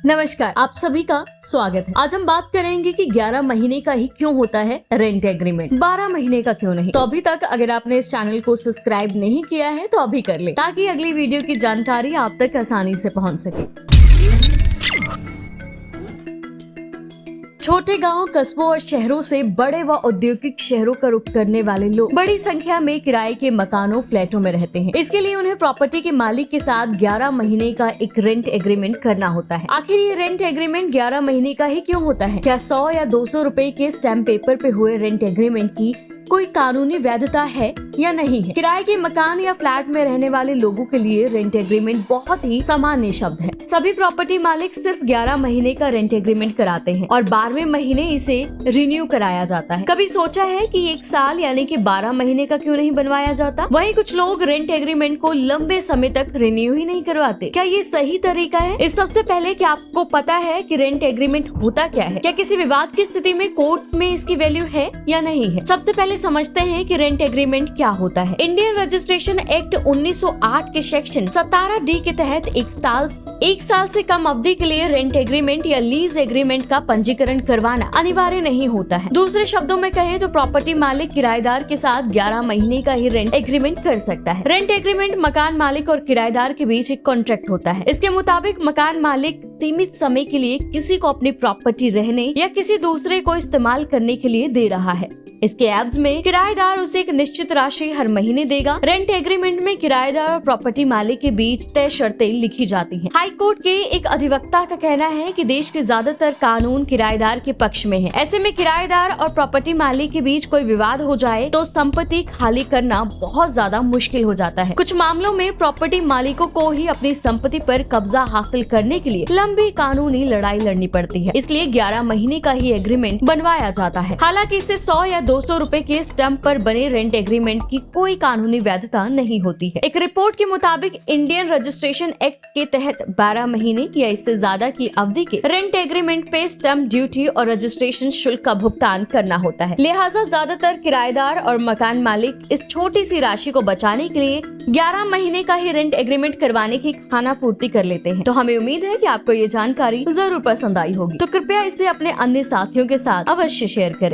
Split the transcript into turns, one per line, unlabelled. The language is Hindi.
नमस्कार, आप सभी का स्वागत है। आज हम बात करेंगे कि 11 महीने का ही क्यों होता है रेंट एग्रीमेंट, 12 महीने का क्यों नहीं। तो अभी तक अगर आपने इस चैनल को सब्सक्राइब नहीं किया है तो अभी कर ले, ताकि अगली वीडियो की जानकारी आप तक आसानी से पहुंच सके। छोटे गांव, कस्बों और शहरों से बड़े व औद्योगिक शहरों का रुख करने वाले लोग बड़ी संख्या में किराए के मकानों, फ्लैटों में रहते हैं। इसके लिए उन्हें प्रॉपर्टी के मालिक के साथ 11 महीने का एक रेंट एग्रीमेंट करना होता है। आखिर ये रेंट एग्रीमेंट 11 महीने का ही क्यों होता है? क्या 100 या 200 रुपए के स्टैम्प पेपर पे हुए रेंट एग्रीमेंट की कोई कानूनी वैधता है या नहीं है? किराए के मकान या फ्लैट में रहने वाले लोगों के लिए रेंट एग्रीमेंट बहुत ही सामान्य शब्द है। सभी प्रॉपर्टी मालिक सिर्फ 11 महीने का रेंट एग्रीमेंट कराते हैं और 12वें महीने इसे रिन्यू कराया जाता है। कभी सोचा है कि 1 साल यानी कि 12 महीने का क्यों नहीं बनवाया जाता? वहीं कुछ लोग रेंट एग्रीमेंट को लंबे समय तक रिन्यू ही नहीं करवाते। क्या ये सही तरीका है? इस सबसे पहले क्या आपको पता है कि रेंट एग्रीमेंट होता क्या है? क्या किसी विवाद की स्थिति में कोर्ट में इसकी वैल्यू है या नहीं है? सबसे पहले समझते हैं कि रेंट एग्रीमेंट क्या होता है। इंडियन रजिस्ट्रेशन एक्ट 1908 के सेक्शन 17D के तहत 1 साल से कम अवधि के लिए रेंट एग्रीमेंट या लीज एग्रीमेंट का पंजीकरण करवाना अनिवार्य नहीं होता है। दूसरे शब्दों में कहें तो प्रॉपर्टी मालिक किराएदार के साथ 11 महीने का ही रेंट एग्रीमेंट कर सकता है। रेंट एग्रीमेंट मकान मालिक और किराएदार के बीच एक कॉन्ट्रैक्ट होता है। इसके मुताबिक मकान मालिक सीमित समय के लिए किसी को अपनी प्रॉपर्टी रहने या किसी दूसरे को इस्तेमाल करने के लिए दे रहा है। इसके एवज में किराएदार उसे एक निश्चित राशि हर महीने देगा। रेंट एग्रीमेंट में किराएदार और प्रॉपर्टी मालिक के बीच तय शर्तें लिखी जाती हैं। हाई कोर्ट के एक अधिवक्ता का कहना है कि देश के ज्यादातर कानून किराएदार के पक्ष में है। ऐसे में किराएदार और प्रॉपर्टी मालिक के बीच कोई विवाद हो जाए तो संपत्ति खाली करना बहुत ज्यादा मुश्किल हो जाता है। कुछ मामलों में प्रॉपर्टी मालिकों को ही अपनी संपत्ति पर कब्जा हासिल करने के लिए लंबी कानूनी लड़ाई लड़नी पड़ती है। इसलिए 11 महीने का ही एग्रीमेंट बनवाया जाता है। हालांकि इससे 100 या 200 रुपए के स्टैम्प पर बने रेंट एग्रीमेंट की कोई कानूनी वैधता नहीं होती है। एक रिपोर्ट के मुताबिक इंडियन रजिस्ट्रेशन एक्ट के तहत 12 महीने या इससे ज्यादा की अवधि के रेंट एग्रीमेंट पे स्टैम्प ड्यूटी और रजिस्ट्रेशन शुल्क का भुगतान करना होता है। लिहाजा ज्यादातर किराएदार और मकान मालिक इस छोटी सी राशि को बचाने के लिए 11 महीने का ही रेंट एग्रीमेंट करवाने की खाना पूर्ति कर लेते हैं। तो हमें उम्मीद है कि आपको ये जानकारी जरूर पसंद आई होगी। तो कृपया इसे अपने अन्य साथियों के साथ अवश्य शेयर करें।